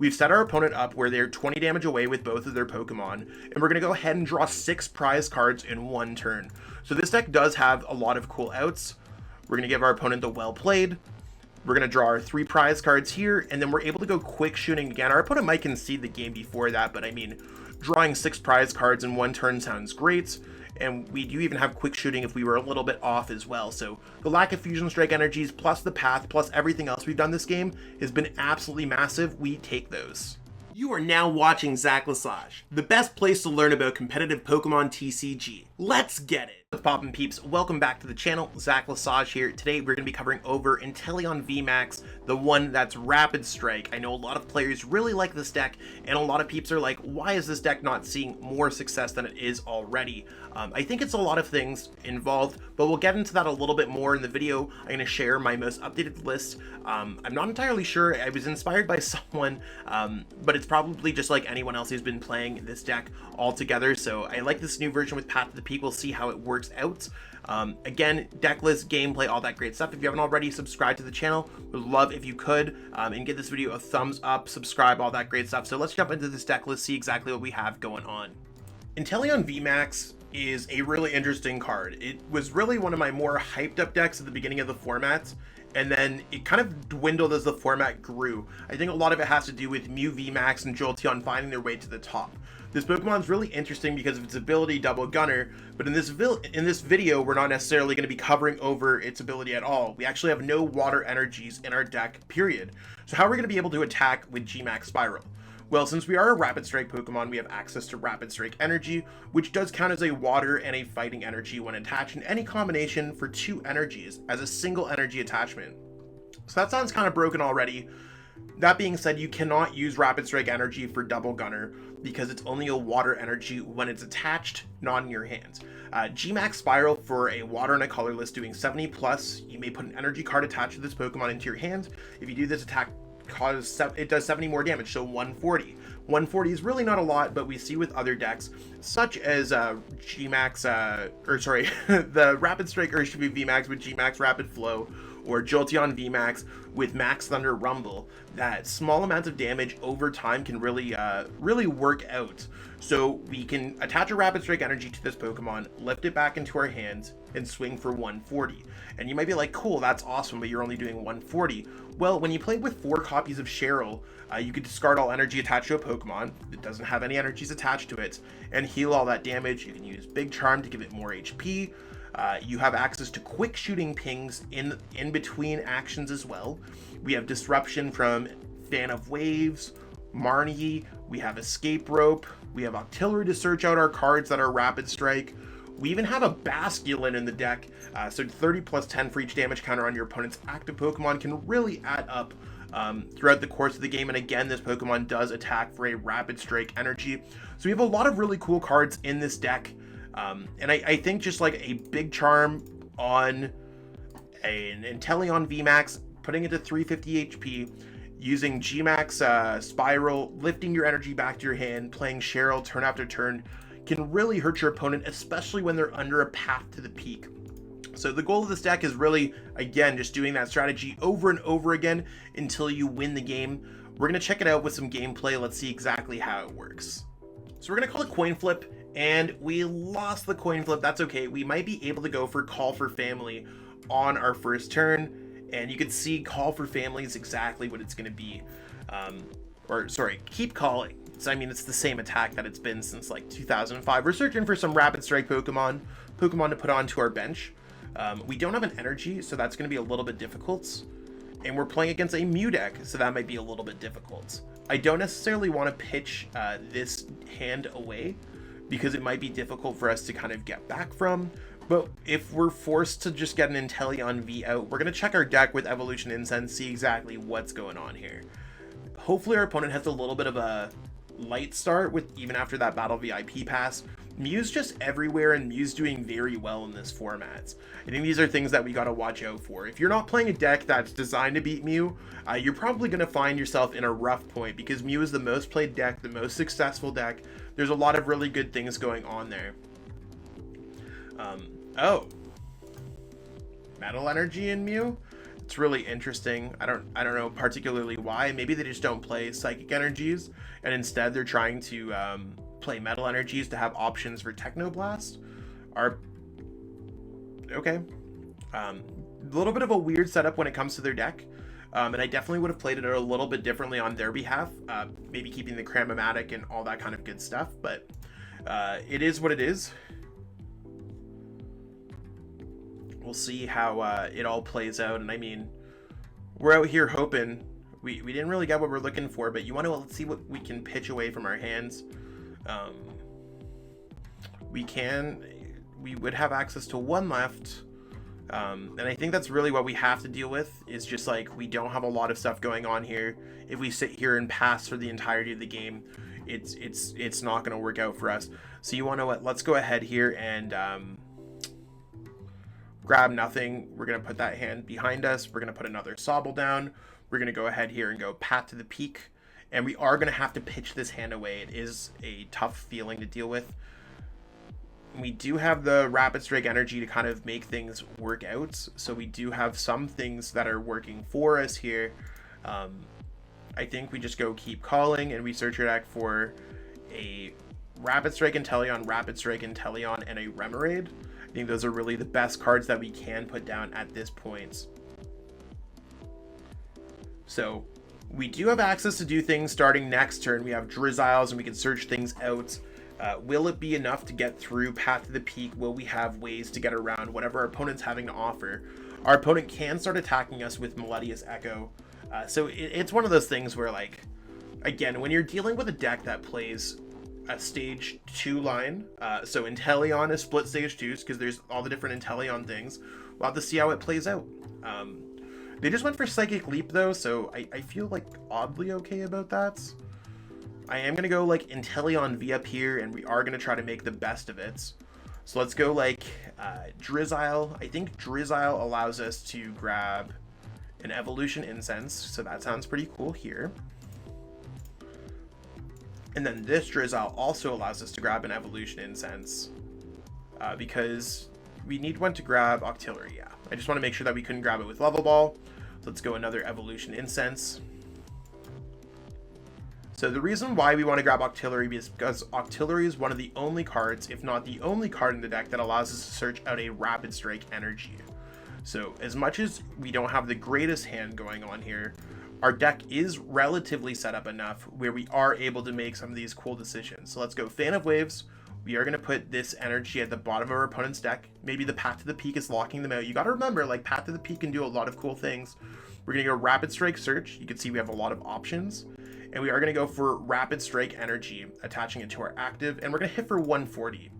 We've set our opponent up where they're 20 damage away with both of their Pokemon, and we're going to go ahead and draw 6 prize cards in one turn. So this deck does have a lot of cool outs. We're going to give our opponent the well played. We're going to draw our 3 prize cards here, and then we're able to go quick shooting again. Our opponent might concede the game before that, but I mean, drawing 6 prize cards in one turn sounds great. And we do even have quick shooting if we were a little bit off as well. So the lack of Fusion Strike energies, plus the path, plus everything else we've done this game has been absolutely massive. We take those. You are now watching Zach Lesage, the best place to learn about competitive Pokemon TCG. Let's get it! What's poppin' peeps? Welcome back to the channel. Zach Lesage here. Today we're going to be covering over Inteleon VMAX, the one that's Rapid Strike. I know a lot of players really like this deck, and a lot of peeps are like, why is this deck not seeing more success than it is already? I think it's a lot of things involved, but we'll get into that a little bit more in the video. I'm going to share my most updated list. I'm not entirely sure. I was inspired by someone, but it's probably just like anyone else who's been playing this deck altogether. So I like this new version with Path to the Peak. We'll see how it works out. Again, deck list, gameplay, all that great stuff. If you haven't already subscribed to the channel, would love if you could, and give this video a thumbs up, subscribe, all that great stuff. So let's jump into this deck list, see exactly what we have going on. Inteleon VMAX is a really interesting card. It was really one of my more hyped up decks at the beginning of the format, and then it kind of dwindled as the format grew. I think a lot of it has to do with Mew VMAX and Jolteon finding their way to the top. This Pokemon is really interesting because of its ability Double Gunner, but in this video we're not necessarily going to be covering over its ability at all. We actually have no water energies in our deck, period. So how are we going to be able to attack with Gmax Spiral? Well, since we are a Rapid Strike Pokemon, we have access to Rapid Strike Energy, which does count as a water and a fighting energy when attached in any combination for 2 energies as a single energy attachment. So that sounds kind of broken already. That being said, you cannot use Rapid Strike Energy for Double Gunner because it's only a water energy when it's attached, not in your hands. Gmax Spiral for a water and a colorless doing 70 plus, you may put an energy card attached to this Pokemon into your hand. If you do this attack, it does 70 more damage, so 140. 140 is really not a lot, but we see with other decks such as Gmax, the Rapid Strike Urshifu VMAX with Gmax Rapid Flow, or Jolteon VMAX with Max Thunder Rumble, that small amounts of damage over time can really work out. So we can attach a Rapid Strike Energy to this Pokemon, lift it back into our hands, and swing for 140. And you might be like, cool, that's awesome, but you're only doing 140. Well, when you play with 4 copies of Cheryl, you could discard all energy attached to a Pokemon that doesn't have any energies attached to it, and heal all that damage. You can use Big Charm to give it more HP. You have access to quick shooting pings in between actions as well. We have Disruption from Fan of Waves, Marnie, we have Escape Rope, we have Octillery to search out our cards that are Rapid Strike. We even have a Basculin in the deck, so 30 plus 10 for each damage counter on your opponent's active Pokemon can really add up throughout the course of the game. And again, this Pokemon does attack for a Rapid Strike energy. So we have a lot of really cool cards in this deck. And I think just like a Big Charm on an Inteleon VMAX, putting it to 350 HP, using Gmax Spiral, lifting your energy back to your hand, playing Cheryl turn after turn, can really hurt your opponent, especially when they're under a Path to the Peak. So the goal of this deck is really, again, just doing that strategy over and over again until you win the game. We're going to check it out with some gameplay. Let's see exactly how it works. So we're going to call it coin flip, and we lost the coin flip. That's okay. We might be able to go for Call for Family on our first turn, and you can see Call for Family is exactly what it's going to be. Keep Calling. So, I mean, it's the same attack that it's been since like 2005. We're searching for some Rapid Strike Pokemon to put onto our bench. We don't have an energy, so that's going to be a little bit difficult. And we're playing against a Mew deck, so that might be a little bit difficult. I don't necessarily want to pitch this hand away because it might be difficult for us to kind of get back from. But if we're forced to just get an Inteleon V out, we're going to check our deck with Evolution Incense, see exactly what's going on here. Hopefully our opponent has a little bit of a light start with even after that Battle VIP pass. Mew's just everywhere, and Mew's doing very well in this format. I think these are things that we got to watch out for. If you're not playing a deck that's designed to beat Mew, you're probably going to find yourself in a rough point because Mew is the most played deck, the most successful deck. There's a lot of really good things going on there. Oh, Metal Energy in Mew? It's really interesting. I don't know particularly why. Maybe they just don't play Psychic Energies, and instead they're trying to play Metal Energies to have options for Technoblast. Okay. A little bit of a weird setup when it comes to their deck. And I definitely would have played it a little bit differently on their behalf. Maybe keeping the Cram-O-Matic and all that kind of good stuff. But it is what it is. We'll see how it all plays out. And I mean, we're out here hoping. We didn't really get what we're looking for, but you want to let's see what we can pitch away from our hands. We would have access to one left. And I think that's really what we have to deal with, is just like, we don't have a lot of stuff going on here. If we sit here and pass for the entirety of the game, it's not going to work out for us. So you want to let's go ahead here and grab nothing. We're going to put that hand behind us. We're going to put another Sobble down. We're going to go ahead here and go Path to the Peak. And we are going to have to pitch this hand away. It is a tough feeling to deal with. We do have the Rapid Strike energy to kind of make things work out. So we do have some things that are working for us here. I think we just go Keep Calling and we search our deck for a Rapid Strike Inteleon, and a Remoraid. I think those are really the best cards that we can put down at this point. So we do have access to do things starting next turn. We have Drizziles and we can search things out. Will it be enough to get through Path to the Peak? Will we have ways to get around whatever our opponent's having to offer? Our opponent can start attacking us with Melodious Echo. So it's one of those things where, like, again, when you're dealing with a deck that plays a stage 2 line, so Inteleon is split stage 2s because there's all the different Inteleon things. We'll have to see how it plays out. They just went for Psychic Leap though, so I feel like oddly okay about that. I am going to go like Inteleon V up here, and we are going to try to make the best of it. So let's go like Drizzile. I think Drizzile allows us to grab an Evolution Incense, so that sounds pretty cool here. And then this Drizzile also allows us to grab an Evolution Incense because we need one to grab Octillery, yeah. I just want to make sure that we couldn't grab it with Level Ball. So let's go another Evolution Incense. So the reason why we want to grab Octillery is because Octillery is one of the only cards, if not the only card in the deck, that allows us to search out a Rapid Strike energy. So as much as we don't have the greatest hand going on here, our deck is relatively set up enough where we are able to make some of these cool decisions. So let's go Fan of Waves. We are going to put this energy at the bottom of our opponent's deck. Maybe the Path to the Peak is locking them out. You got to remember, like, Path to the Peak can do a lot of cool things. We're going to go Rapid Strike Search. You can see we have a lot of options. And we are going to go for Rapid Strike Energy, attaching it to our active. And we're going to hit for 140.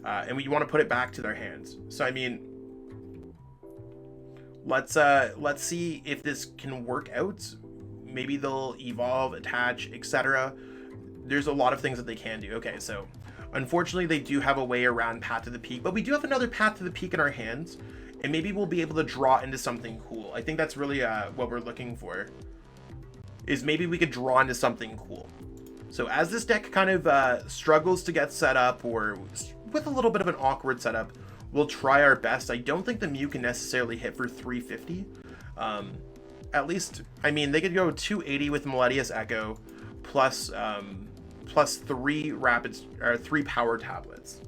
And we want to put it back to their hands. So, I mean, let's see if this can work out. Maybe they'll evolve, attach, etc. There's a lot of things that they can do. Okay, so unfortunately they do have a way around Path to the Peak, but we do have another Path to the Peak in our hands, and maybe we'll be able to draw into something cool. I think that's really what we're looking for, is maybe we could draw into something cool. So as this deck kind of struggles to get set up, or with a little bit of an awkward setup, we'll try our best. I don't think the Mew can necessarily hit for 350. At least, I mean, they could go 280 with Melodious Echo, plus 3 power tablets.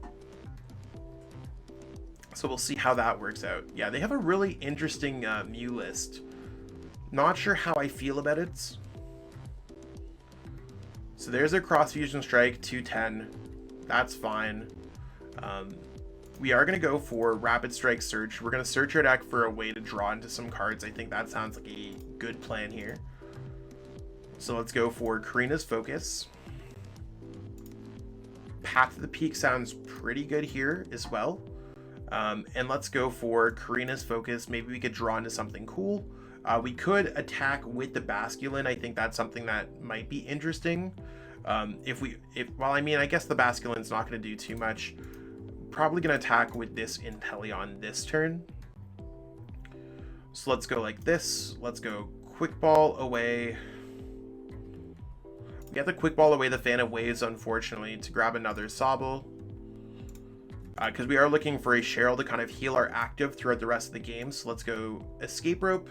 So we'll see how that works out. Yeah, they have a really interesting Mew list. Not sure how I feel about it. So there's a Cross Fusion Strike, 210. That's fine. We are going to go for Rapid Strike Search. We're going to search our deck for a way to draw into some cards. I think that sounds like a good plan here. So let's go for Karina's Focus. Path to the Peak sounds pretty good here as well. And let's go for Karina's Focus. Maybe we could draw into something cool. We could attack with the Basculin. I think that's something that might be interesting. Well, I mean, I guess the Basculin's not going to do too much. Probably going to attack with this Inteleon this turn. So let's go like this. Let's go Quick Ball away. We have to Quick Ball away the Fan of Waves, unfortunately, to grab another Sobble. Because we are looking for a Cheryl to kind of heal our active throughout the rest of the game. So let's go Escape Rope.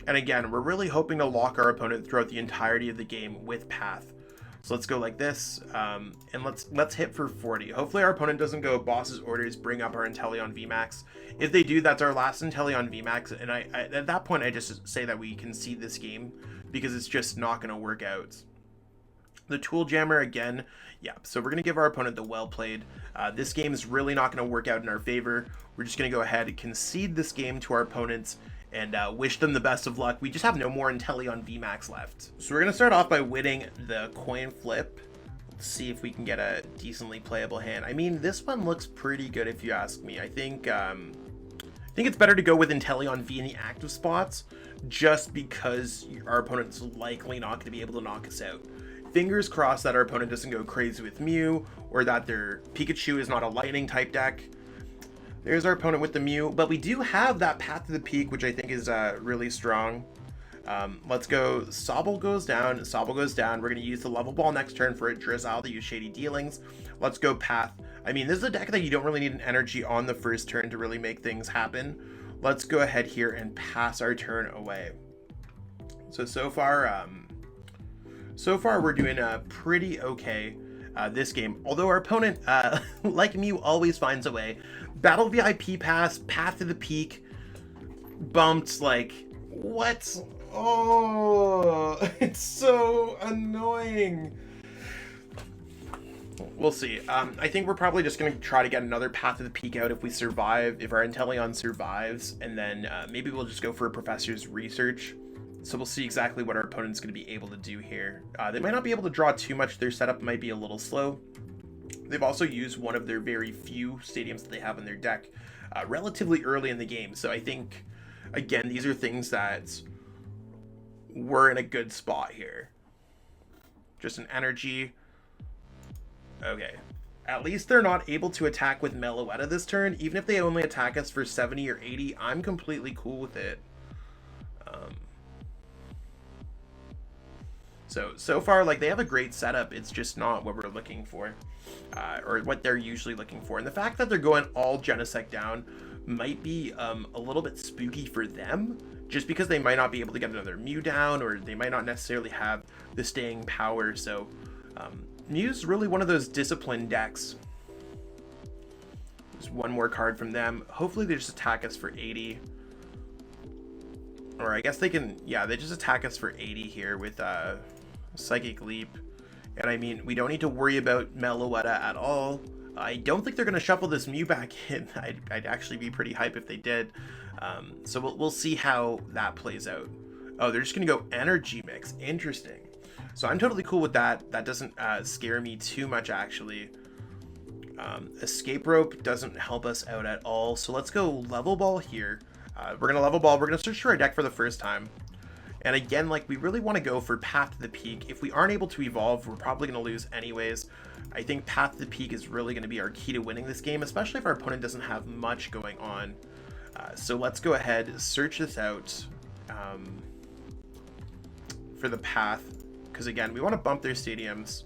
And again, we're really hoping to lock our opponent throughout the entirety of the game with Path. So let's go like this, and let's hit for 40. Hopefully our opponent doesn't go boss's orders, bring up our Inteleon VMAX. If they do, that's our last Inteleon VMAX, and I at that point I just say that we concede this game because it's just not going to work out. The Tool Jammer again, yeah, so we're going to give our opponent the well played. This game is really not going to work out in our favor. We're just going to go ahead and concede this game to our opponents and wish them the best of luck. We just have no more Inteleon VMAX left. So we're going to start off by winning the coin flip. Let's see if we can get a decently playable hand. I mean, this one looks pretty good if you ask me. I think it's better to go with Inteleon V in the active spots just because our opponent's likely not going to be able to knock us out. Fingers crossed that our opponent doesn't go crazy with Mew or that their Pikachu is not a lightning type deck. There's our opponent with the Mew, but we do have that Path to the Peak, which I think is really strong. Let's go. Sobble goes down. Sobble goes down. We're going to use the Level Ball next turn for a Drizzile to use Shady Dealings. Let's go Path. I mean, this is a deck that you don't really need an energy on the first turn to really make things happen. Let's go ahead here and pass our turn away. So far we're doing pretty okay this game. Although our opponent, like Mew, always finds a way. Battle VIP pass, Path to the Peak, bumped, like, what? Oh, it's so annoying. We'll see. I think we're probably just going to try to get another Path to the Peak out if we survive, if our Inteleon survives, and then maybe we'll just go for a Professor's Research. So we'll see exactly what our opponent's going to be able to do here. They might not be able to draw too much. Their setup might be a little slow. They've also used one of their very few stadiums that they have in their deck relatively early in the game. So I think, again, these are things that we're in a good spot here. Just an energy. Okay. At least they're not able to attack with Meloetta this turn. Even if they only attack us for 70 or 80, I'm completely cool with it. So far, like, they have a great setup. It's just not what we're looking for, or what they're usually looking for. And the fact that they're going all Genesect down might be a little bit spooky for them, just because they might not be able to get another Mew down, or they might not necessarily have the staying power. So Mew's really one of those disciplined decks. There's one more card from them. Hopefully they just attack us for 80. Or I guess they can, yeah, they just attack us for 80 here with Psychic Leap. And I mean, we don't need to worry about Meloetta at all. I don't think they're going to shuffle this Mew back in. I'd actually be pretty hype if they did. So we'll see how that plays out. Oh, they're just going to go Energy Mix. Interesting. So I'm totally cool with that. That doesn't scare me too much, actually. Escape Rope doesn't help us out at all. So let's go Level Ball here. We're going to Level Ball. We're going to search for our deck for the first time. And again, like, we really want to go for Path to the Peak. If we aren't able to evolve, we're probably going to lose anyways. I think Path to the Peak is really going to be our key to winning this game, especially if our opponent doesn't have much going on. So let's go ahead, search this out for the Path. Because again, we want to bump their stadiums.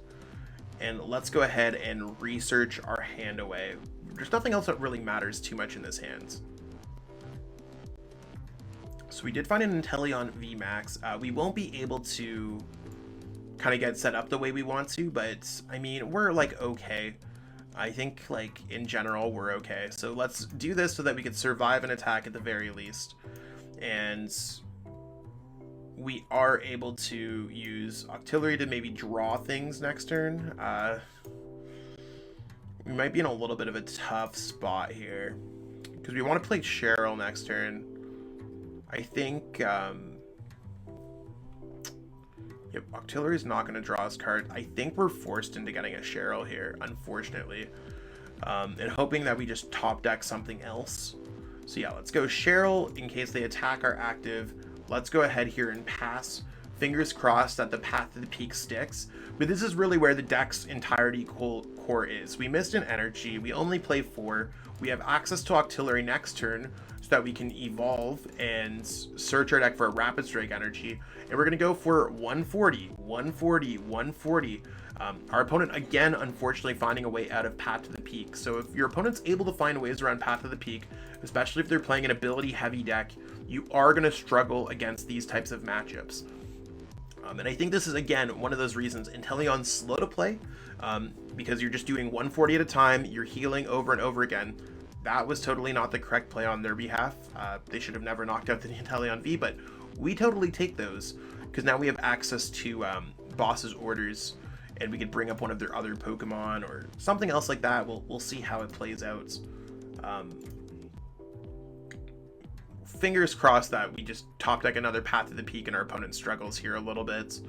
And let's go ahead and research our hand away. There's nothing else that really matters too much in this hand. So we did find an Inteleon VMAX. We won't be able to kind of get set up the way we want to, but I mean, we're like okay. I think, like, in general, we're okay. So let's do this so that we can survive an attack at the very least. And we are able to use Octillery to maybe draw things next turn. We might be in a little bit of a tough spot here because we want to play Cheryl next turn. I think yep, Octillery is not going to draw his card. I think we're forced into getting a Cheryl here, unfortunately, and hoping that we just top deck something else. So yeah, let's go Cheryl in case they attack our active. Let's go ahead here and pass. Fingers crossed that the Path to the Peak sticks. But this is really where the deck's entirety core is. We missed an energy. We only play 4. We have access to Octillery next turn so that we can evolve and search our deck for a Rapid Strike energy. And we're going to go for 140, 140, 140. Our opponent, again, unfortunately finding a way out of Path to the Peak. So if your opponent's able to find ways around Path to the Peak, especially if they're playing an ability-heavy deck, you are going to struggle against these types of matchups. And I think this is, again, one of those reasons Inteleon's slow to play, because you're just doing 140 at a time, you're healing over and over again. That was totally not the correct play on their behalf. They should have never knocked out the Inteleon V, but we totally take those, because now we have access to boss's orders, and we could bring up one of their other Pokemon or something else like that. We'll see how it plays out. Fingers crossed that we just top deck another Path to the Peak and our opponent struggles here a little bit.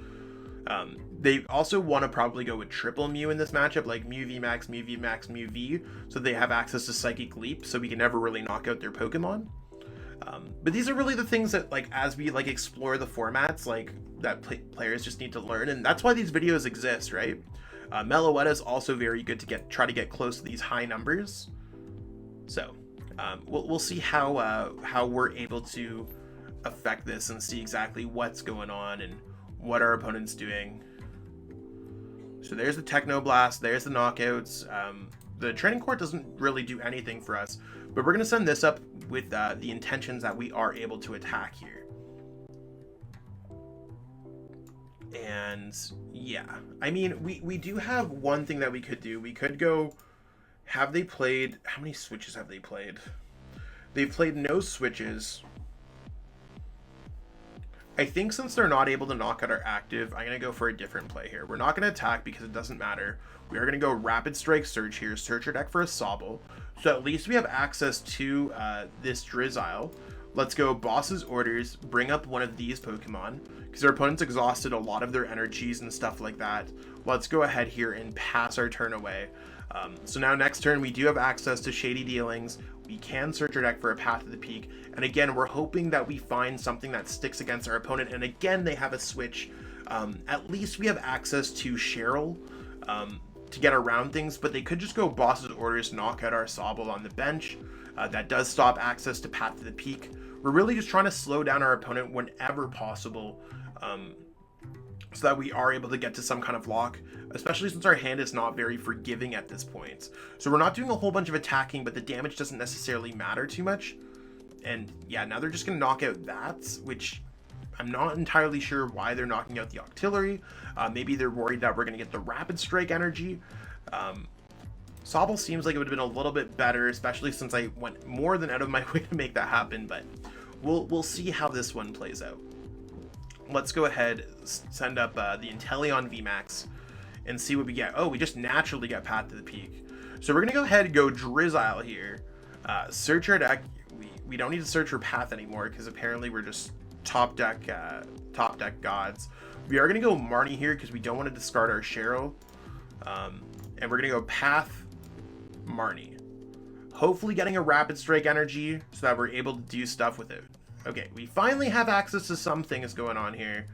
They also want to probably go with triple Mew in this matchup, like Mew VMAX, Mew VMAX, Mew V, so they have access to Psychic Leap, so we can never really knock out their Pokemon. But these are really the things that, like, as we like explore the formats, like that players just need to learn, and that's why these videos exist, right? Meloetta is also very good to try to get close to these high numbers. So we'll see how we're able to affect this and see exactly what's going on and what our opponent's doing. So there's the Techno Blast, there's the knockouts. The Training Court doesn't really do anything for us, but we're going to send this up with the intentions that we are able to attack here. And yeah, I mean, we do have one thing that we could do. We could go, have they played, how many switches have they played? They've played no switches. I think since they're not able to knock out our active, I'm going to go for a different play here. We're not going to attack because it doesn't matter. We are going to go Rapid Strike Search here, search our deck for a Sobble. So at least we have access to this Drizzile. Let's go Boss's Orders, bring up one of these Pokemon, because our opponent's exhausted a lot of their energies and stuff like that. Let's go ahead here and pass our turn away. So now next turn we do have access to Shady Dealings. We can search our deck for a Path to the Peak. And again, we're hoping that we find something that sticks against our opponent. And again, they have a switch. At least we have access to Cheryl to get around things, but they could just go Boss's Orders, knock out our Sobble on the bench. That does stop access to Path to the Peak. We're really just trying to slow down our opponent whenever possible, so that we are able to get to some kind of lock, especially since our hand is not very forgiving at this point. So we're not doing a whole bunch of attacking, but the damage doesn't necessarily matter too much. And yeah, now they're just going to knock out that, which I'm not entirely sure why they're knocking out the Octillery. Maybe they're worried that we're going to get the Rapid Strike energy. Sobble seems like it would have been a little bit better, especially since I went more than out of my way to make that happen, but we'll see how this one plays out. Let's go ahead, send up the Inteleon VMAX and see what we get. Oh, we just naturally get Path to the Peak. So we're going to go ahead and go Drizzile here. Search our deck. We don't need to search for Path anymore because apparently we're just top deck gods. We are going to go Marnie here because we don't want to discard our Cheryl. And we're going to go Path Marnie. Hopefully getting a Rapid Strike energy so that we're able to do stuff with it. Okay, we finally have access to some things going on here.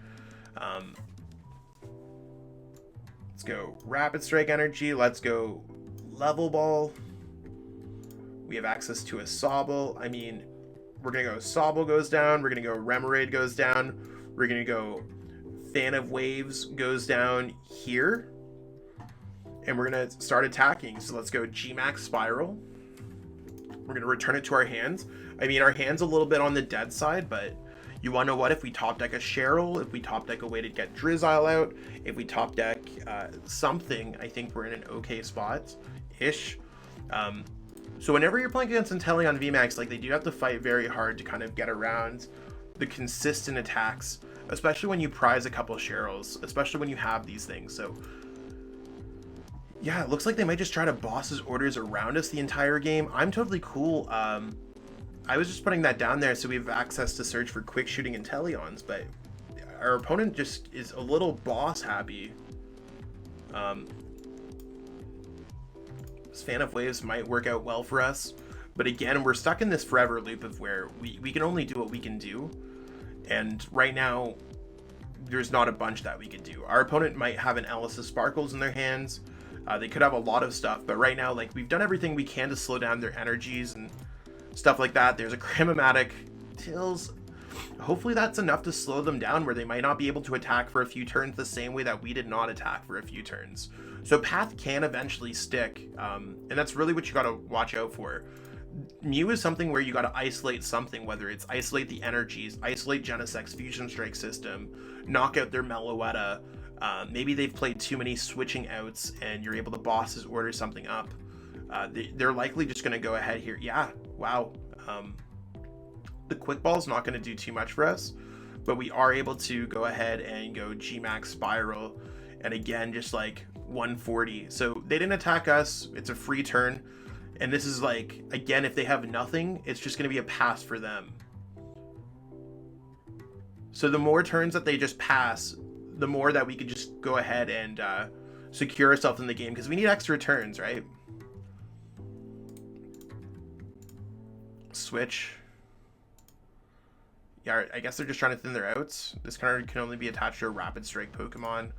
Let's go Rapid Strike energy. Let's go Level Ball. We have access to a Sobble. I mean, we're going to go Sobble goes down. We're going to go Remoraid goes down. We're going to go Fan of Waves goes down here. And we're going to start attacking. So let's go G-Max Spiral. We're going to return it to our hands. I mean, our hand's a little bit on the dead side, but you want to know what? If we top deck a Cheryl, if we top deck a way to get Drizzile out, if we top deck something, I think we're in an okay spot-ish. So whenever you're playing against Inteleon VMAX, like, they do have to fight very hard to kind of get around the consistent attacks, especially when you prize a couple Cheryls, especially when you have these things. So yeah, it looks like they might just try to Boss's Orders around us the entire game. I'm totally cool. I was just putting that down there so we have access to search for quick shooting Inteleons, but our opponent just is a little boss happy. This Fan of Waves might work out well for us, but again, we're stuck in this forever loop of where we can only do what we can do, and right now there's not a bunch that we can do. Our opponent might have an Alice's Sparkles in their hands. They could have a lot of stuff, but right now, like, we've done everything we can to slow down their energies and stuff like that. There's a Cramomatic Tills. Hopefully that's enough to slow them down where they might not be able to attack for a few turns the same way that we did not attack for a few turns. So Path can eventually stick, and that's really what you got to watch out for. Mew is something where you got to isolate something, whether it's isolate the energies, isolate Genesec's Fusion Strike system, knock out their Meloetta. Maybe they've played too many switching outs and you're able to bosses order something up. They're likely just going to go ahead here. Yeah, wow. The Quick Ball is not going to do too much for us, but we are able to go ahead and go G-Max Spiral, and again, just like 140. So they didn't attack us. It's a free turn. And this is like, again, if they have nothing, it's just going to be a pass for them. So the more turns that they just pass, the more that we could just go ahead and secure ourselves in the game, because we need extra turns, right? Switch. Yeah, I guess they're just trying to thin their outs. This card can only be attached to a Rapid Strike Pokemon.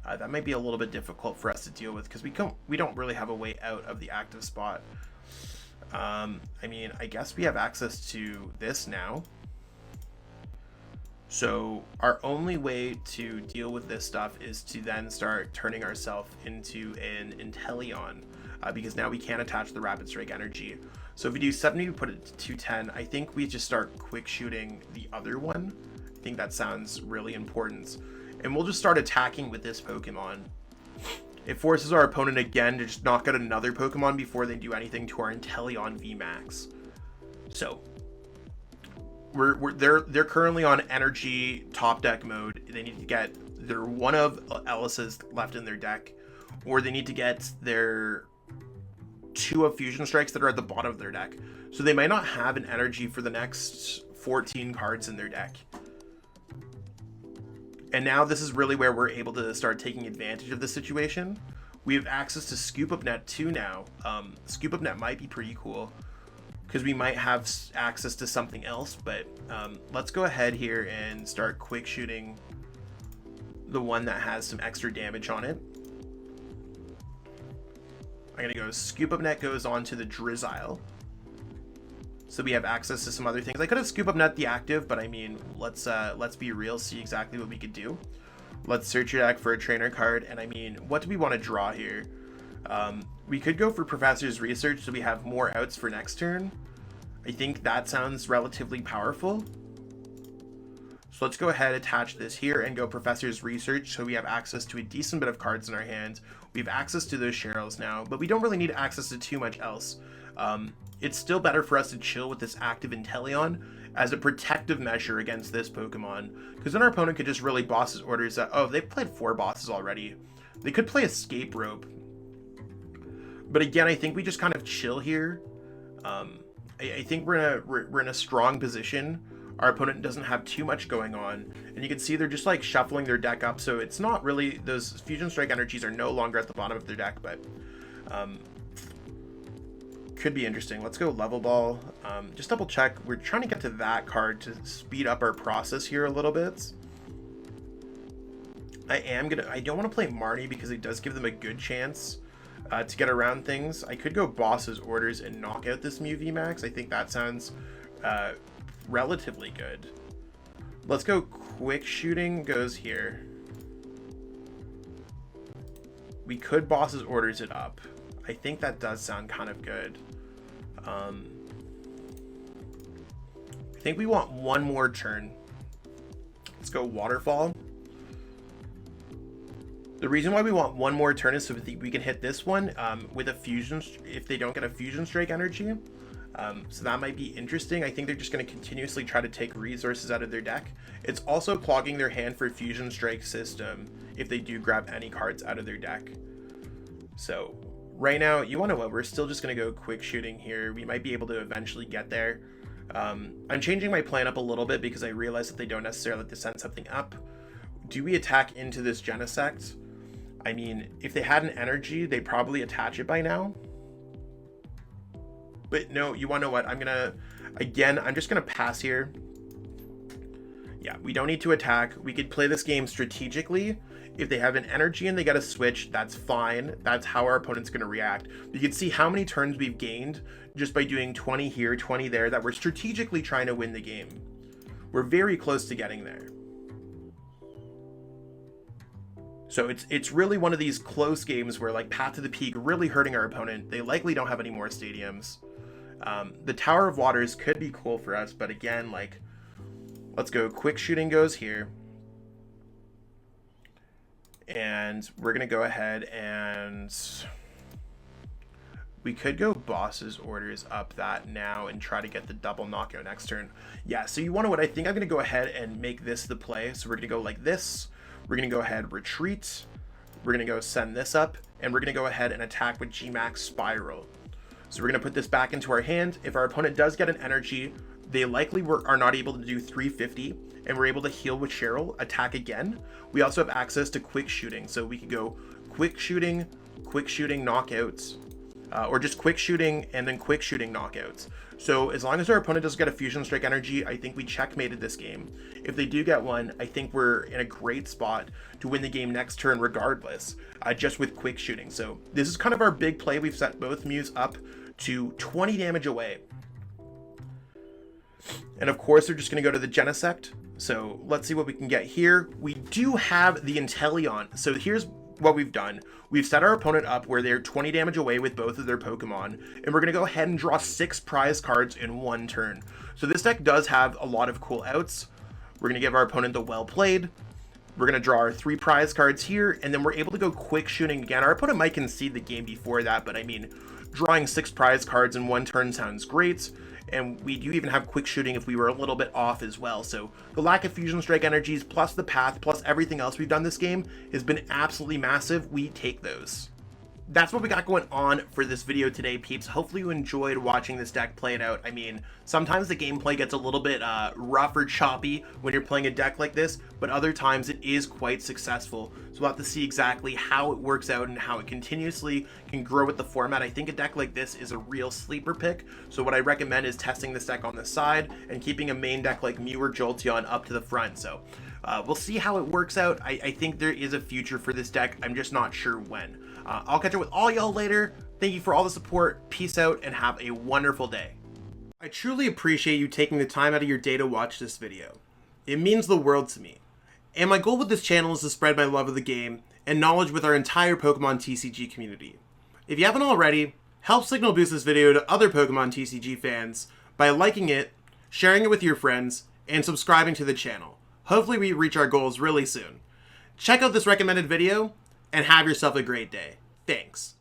That might be a little bit difficult for us to deal with because we don't really have a way out of the active spot. I mean, I guess we have access to this now. So our only way to deal with this stuff is to then start turning ourselves into an Inteleon, because now we can attach the Rapid Strike energy. So if we do 70, we put it to 210. I think we just start quick shooting the other one. I think that sounds really important. And we'll just start attacking with this Pokemon. It forces our opponent again to just knock out another Pokemon before they do anything to our Inteleon VMAX. So they're currently on energy top deck mode. They need to get their one of Ellis's left in their deck, or they need to get their 2 of Fusion Strikes that are at the bottom of their deck. So they might not have an energy for the next 14 cards in their deck. And now this is really where we're able to start taking advantage of the situation. We have access to Scoop Up Net 2 now. Scoop Up Net might be pretty cool because we might have access to something else, but let's go ahead here and start quick shooting the one that has some extra damage on it. I'm gonna go Scoop Up Net goes on to the Drizzile. So we have access to some other things. I could have Scoop Up Net the active, but I mean, let's be real, see exactly what we could do. Let's search your deck for a trainer card, and I mean, what do we want to draw here? We could go for Professor's Research so we have more outs for next turn. I think that sounds relatively powerful. So let's go ahead, attach this here, and go Professor's Research so we have access to a decent bit of cards in our hand. We have access to those Cheryls now, but we don't really need access to too much else. It's still better for us to chill with this active Inteleon as a protective measure against this Pokemon, because then our opponent could just really bosses orders that, oh, they've played 4 bosses already. They could play Escape Rope. But again, I think we just kind of chill here. I think we're in a strong position. Our opponent doesn't have too much going on, and you can see they're just like shuffling their deck up, so it's not really, those Fusion Strike energies are no longer at the bottom of their deck, but could be interesting. Let's go Level Ball. Just double check. We're trying to get to that card to speed up our process here a little bit. I don't want to play Marnie because it does give them a good chance to get around things. I could go Boss's Orders and knock out this Mew VMAX. I think that sounds relatively good. Let's go Quick Shooting goes here. We could Boss's Orders it up. I think that does sound kind of good. I think we want one more turn. Let's go Waterfall. The reason why we want one more turn is so we can hit this one with a Fusion, if they don't get a Fusion Strike energy. So that might be interesting. I think they're just going to continuously try to take resources out of their deck. It's also clogging their hand for Fusion Strike system if they do grab any cards out of their deck. So right now, you want to know what? We're still just going to go Quick Shooting here. We might be able to eventually get there. I'm changing my plan up a little bit because I realize that they don't necessarily have to send something up. Do we attack into this Genesect? I mean, if they had an energy, they'd probably attach it by now. But no, you want to know what? I'm just going to pass here. Yeah, we don't need to attack. We could play this game strategically. If they have an energy and they get a switch, that's fine. That's how our opponent's going to react. You can see how many turns we've gained just by doing 20 here, 20 there, that we're strategically trying to win the game. We're very close to getting there. So it's really one of these close games where like Path to the Peak really hurting our opponent. They likely don't have any more stadiums. The Tower of Waters could be cool for us, but again, like, let's go quick shooting goes here. And we're going to go ahead and we could go boss's orders up that now and try to get the double knockout next turn. Yeah, so you want to what I think I'm going to go ahead and make this the play. So we're going to go like this. We're going to go ahead, retreat. We're going to go send this up, and we're going to go ahead and attack with GMAX Spiral. So we're going to put this back into our hand. If our opponent does get an energy, they likely are not able to do 350, and we're able to heal with Cheryl, attack again. We also have access to quick shooting, so we could go quick shooting knockouts, or just quick shooting and then quick shooting knockouts. So as long as our opponent doesn't get a fusion strike energy, I think we checkmated this game. If they do get one, I think we're in a great spot to win the game next turn regardless, just with quick shooting. So this is kind of our big play. We've set both Mews up to 20 damage away. And of course, they're just going to go to the Genesect. So let's see what we can get here. We do have the Inteleon. So here's what we've done. We've set our opponent up where they're 20 damage away with both of their Pokemon, and we're going to go ahead and draw 6 prize cards in one turn. So this deck does have a lot of cool outs. We're going to give our opponent the well played. We're going to draw our 3 prize cards here, and then we're able to go quick shooting again. Our opponent might concede the game before that, but I mean, drawing 6 prize cards in one turn sounds great. And we do even have quick shooting if we were a little bit off as well. So the lack of fusion strike energies plus the path plus everything else we've done this game has been absolutely massive. We take those. That's what we got going on for this video today, peeps. Hopefully you enjoyed watching this deck play it out. I mean, sometimes the gameplay gets a little bit rough or choppy when you're playing a deck like this, but other times it is quite successful. So we'll have to see exactly how it works out and how it continuously can grow with the format. I think a deck like this is a real sleeper pick. So what I recommend is testing this deck on the side and keeping a main deck like Mew or Jolteon up to the front. So we'll see how it works out. I think there is a future for this deck. I'm just not sure when. I'll catch up with all y'all later. Thank you for all the support. Peace out and have a wonderful day. I truly appreciate you taking the time out of your day to watch this video. It means the world to me. And my goal with this channel is to spread my love of the game and knowledge with our entire Pokemon TCG community. If you haven't already, help signal boost this video to other Pokemon TCG fans by liking it, sharing it with your friends, and subscribing to the channel. Hopefully we reach our goals really soon. Check out this recommended video, and have yourself a great day. Thanks.